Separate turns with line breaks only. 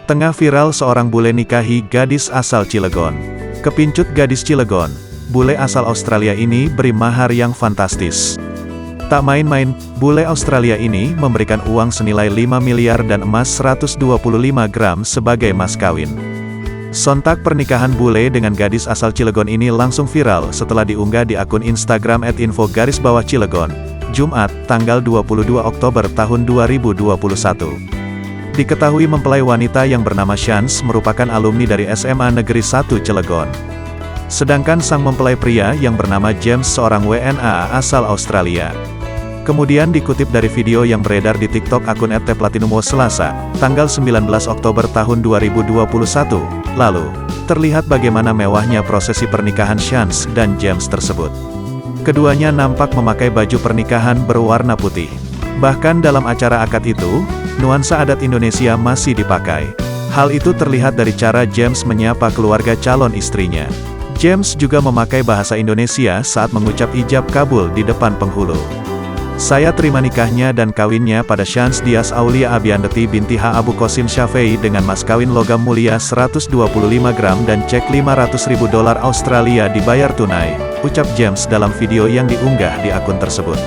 Tengah viral seorang bule nikahi gadis asal Cilegon. Kepincut gadis Cilegon, bule asal Australia ini beri mahar yang fantastis. Tak main-main, bule Australia ini memberikan uang senilai 5 miliar dan emas 125 gram sebagai mas kawin. Sontak pernikahan bule dengan gadis asal Cilegon ini langsung viral setelah diunggah di akun Instagram @info_Cilegon, Jumat, tanggal 22 Oktober tahun 2021. Diketahui mempelai wanita yang bernama Shans merupakan alumni dari SMA Negeri 1 Cilegon. Sedangkan sang mempelai pria yang bernama James seorang WNA asal Australia. Kemudian dikutip dari video yang beredar di TikTok akun @tplatinumwo Selasa, tanggal 19 Oktober tahun 2021, lalu, terlihat bagaimana mewahnya prosesi pernikahan Shans dan James tersebut. Keduanya nampak memakai baju pernikahan berwarna putih. Bahkan dalam acara akad itu, nuansa adat Indonesia masih dipakai. Hal itu terlihat dari cara James menyapa keluarga calon istrinya. James juga memakai bahasa Indonesia saat mengucap ijab kabul di depan penghulu. Saya terima nikahnya dan kawinnya pada Shans Dias Aulia Abiandeti binti H. Abu Qasim Syafei dengan mas kawin logam mulia 125 gram dan cek 500.000 dolar Australia dibayar tunai, ucap James dalam video yang diunggah di akun tersebut.